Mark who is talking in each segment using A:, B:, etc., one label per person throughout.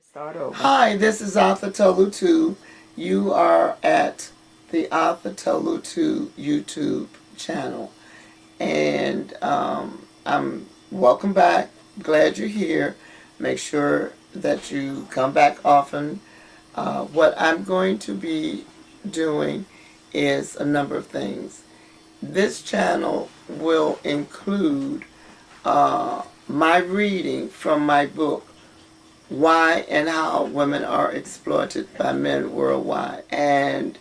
A: Start over.
B: Hi, this is Arthur Tolu 2. You are at the Arthur Tolu 2 YouTube channel. And I'm welcome back. Glad you're here. Make sure that you come back often. What I'm going to be doing is a number of things. This channel will include my reading from my book, Why and How Women Are Exploited by Men Worldwide. And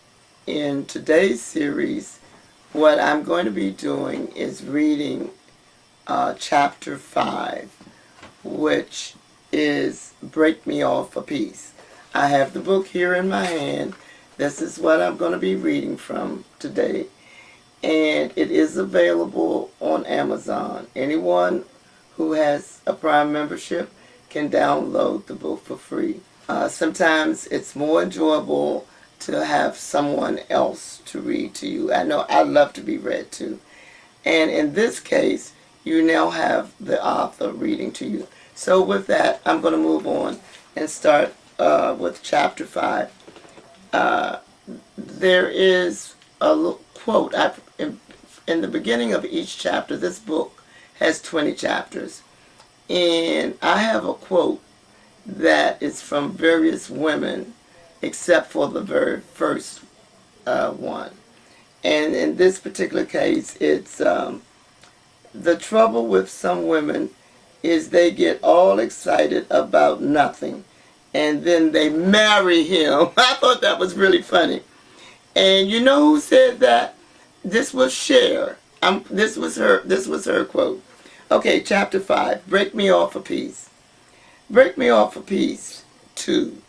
B: in today's series, what I'm going to be doing is reading chapter 5, which is Break Me Off a Piece. I have the book here in my hand. This is what I'm going to be reading from today. And it is available on Amazon. Anyone who has a Prime membership can download the book for free. Sometimes it's more enjoyable to have someone else to read to you. I know I love to be read to. And in this case, you now have the author reading to you. So with that, I'm going to move on and start with chapter 5. There is a quote. In the beginning of each chapter, this book has 20 chapters. And I have a quote that is from various women, except for the very first one. And in this particular case, it's the trouble with some women is they get all excited about nothing, and then they marry him. I thought that was really funny. And you know who said that? This was Cher. This was her quote. Okay, chapter 5. Break me off a piece. Break me off a piece, too.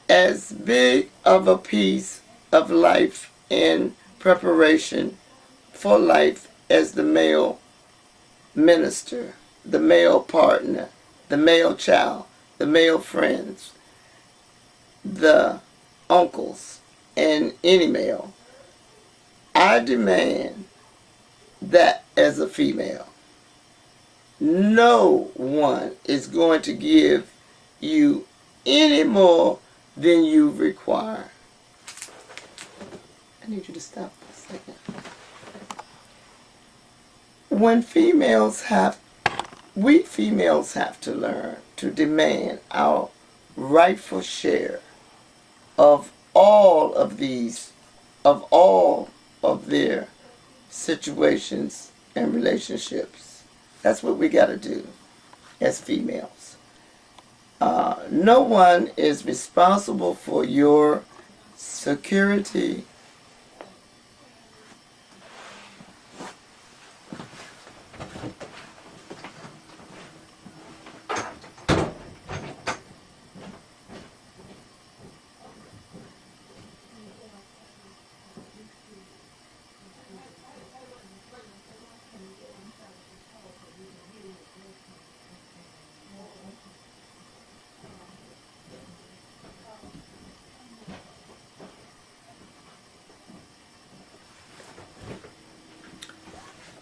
B: As big of a piece of life in preparation for life as the male minister, the male partner, the male child, the male friends, the uncles, and any male. I demand that as a female. No one is going to give you any more than you require. I need you to stop for a second. We females have to learn to demand our rightful share of all of their situations and relationships. That's what we got to do as females. No one is responsible for your security,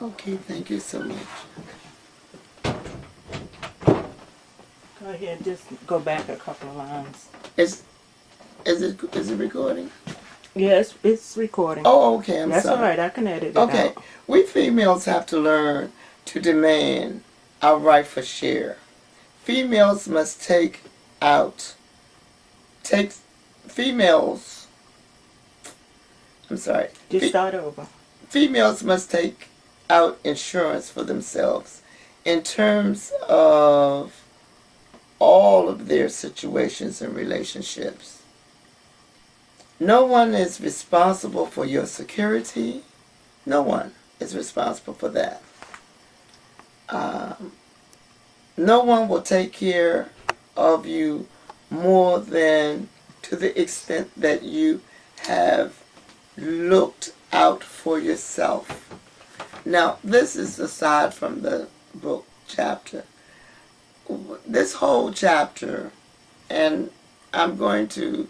B: Okay, thank you so much.
A: Go ahead, just go back a couple of lines.
B: Is it recording?
A: Yeah, it's recording.
B: Oh, okay, I'm
A: That's
B: sorry.
A: all right, I can edit it
B: Okay,
A: out.
B: we females have to learn to demand our rightful share. Females must females, I'm sorry.
A: Just start over.
B: Females must take out insurance for themselves in terms of all of their situations and relationships. No one is responsible for your security. No one is responsible for that. No one will take care of you more than to the extent that you have looked out for yourself. Now, this is aside from the book chapter. This whole chapter, and I'm going to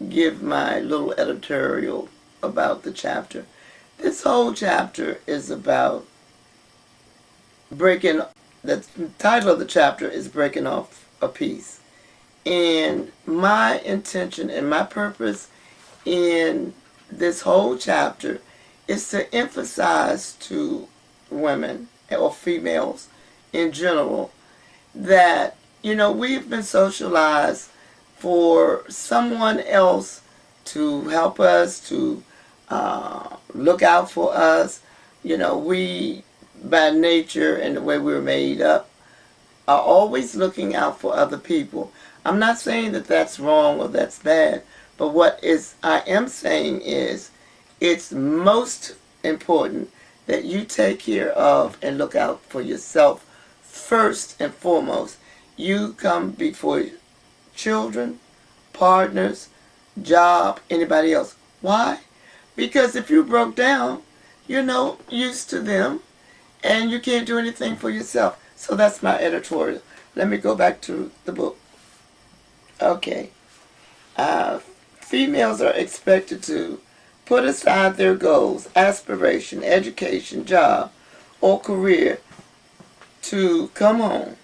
B: give my little editorial about the chapter. This whole chapter is about the title of the chapter is Breaking Off a Piece. And my intention and my purpose in this whole chapter is to emphasize to women or females in general that, we've been socialized for someone else to help us, to look out for us. We, by nature and the way we're made up, are always looking out for other people. I'm not saying that that's wrong or that's bad, but I am saying is it's most important that you take care of and look out for yourself first and foremost. You come before children, partners, job, anybody else. Why? Because if you broke down, you're no use to them and you can't do anything for yourself. So that's my editorial. Let me go back to the book. Okay. Females are expected to put aside their goals, aspiration, education, job, or career to come home.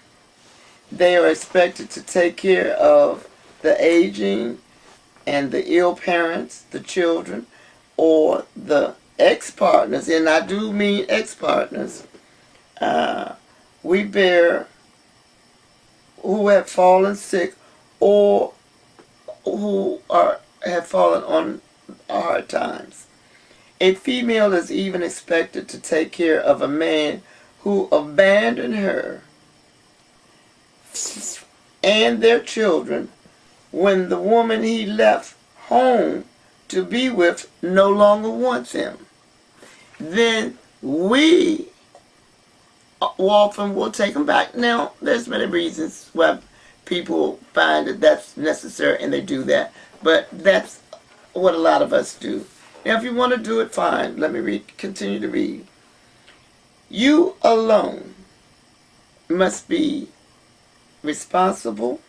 B: They are expected to take care of the aging and the ill parents, the children, or the ex-partners, and I do mean ex-partners. We bear who have fallen sick or who have fallen on hard times. A female is even expected to take care of a man who abandoned her and their children when the woman he left home to be with no longer wants him. Then we often will take them back. Now, there's many reasons why people find that that's necessary and they do that, but that's what a lot of us do. Now, if you want to do it, fine. Let me continue to read. You alone must be responsible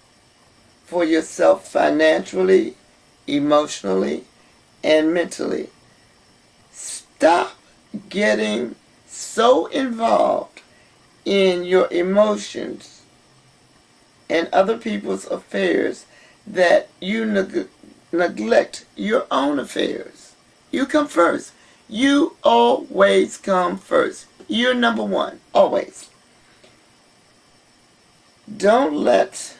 B: for yourself financially, emotionally, and mentally. Stop getting so involved in your emotions and other people's affairs that you neglect your own affairs. You come first. You always come first. You're number one, always. Don't let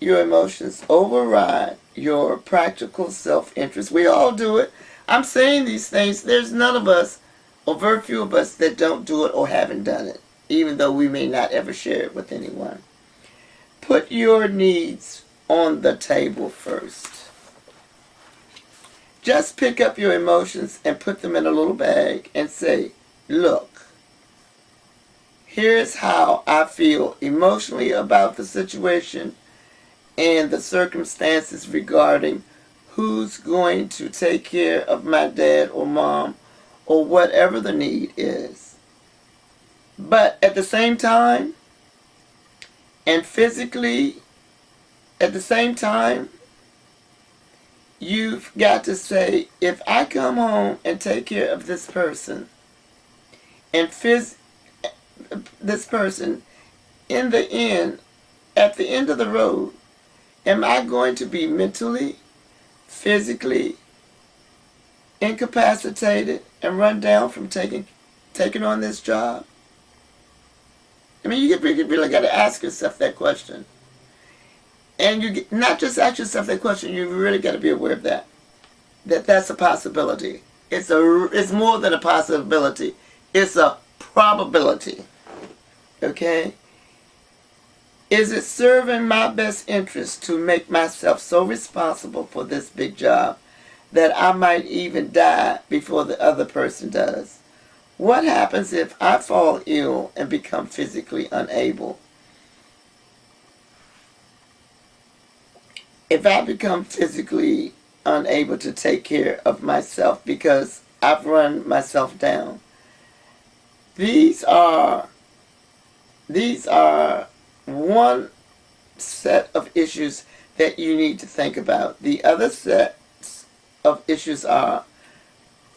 B: your emotions override your practical self-interest. We all do it. I'm saying these things. There's none of us, or very few of us, that don't do it or haven't done it, even though we may not ever share it with anyone. Put your needs on the table first. Just pick up your emotions and put them in a little bag and say, look, here's how I feel emotionally about the situation and the circumstances regarding who's going to take care of my dad or mom or whatever the need is. But at the same time, and physically, at the same time, you've got to say, if I come home and take care of this person, and this person, in the end, at the end of the road, am I going to be mentally, physically incapacitated and run down from taking on this job? I mean, you really got to ask yourself that question. And not just ask yourself that question, you really got to be aware of that. That's a possibility. It's more than a possibility. It's a probability. Okay? Is it serving my best interest to make myself so responsible for this big job that I might even die before the other person does? What happens if I fall ill and become physically unable? If I become physically unable to take care of myself because I've run myself down, these are one set of issues that you need to think about. The other sets of issues are,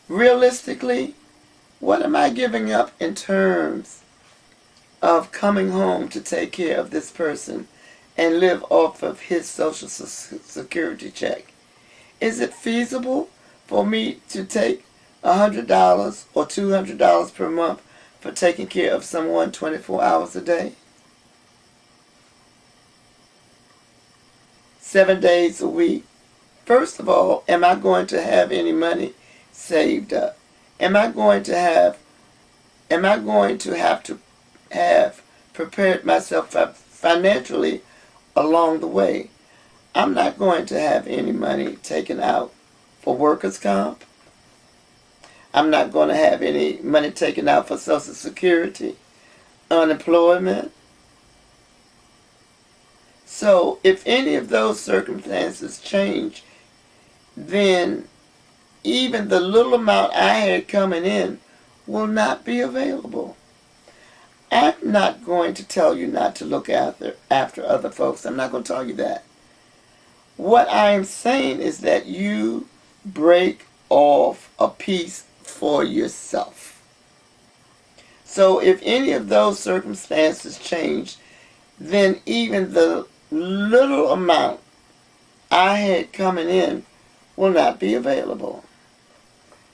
B: realistically, what am I giving up in terms of coming home to take care of this person and live off of his social security check. Is it feasible for me to take $100 or $200 per month for taking care of someone 24 hours a day? 7 days a week? First of all, am I going to have any money saved up? Am I going to have to have prepared myself financially along the way? I'm not going to have any money taken out for workers' comp. I'm not going to have any money taken out for Social Security, unemployment. So if any of those circumstances change, then even the little amount I had coming in will not be available. I'm not going to tell you not to look after other folks. I'm not going to tell you that. What I am saying is that you break off a piece for yourself. So if any of those circumstances change, then even the little amount I had coming in will not be available.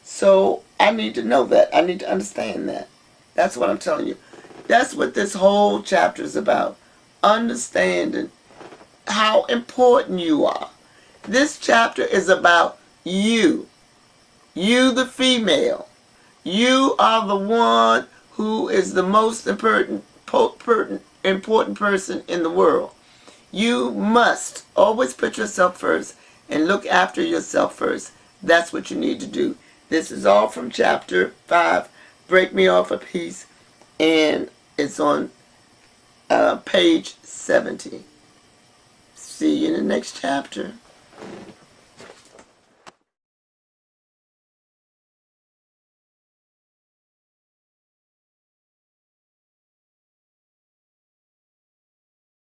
B: So I need to know that. I need to understand that. That's what I'm telling you. That's what this whole chapter is about. Understanding how important you are. This chapter is about you. You, the female. You are the one who is the most important person in the world. You must always put yourself first and look after yourself first. That's what you need to do. This is all from chapter 5, Break Me Off a Piece, and it's on page 70. See you in the next chapter.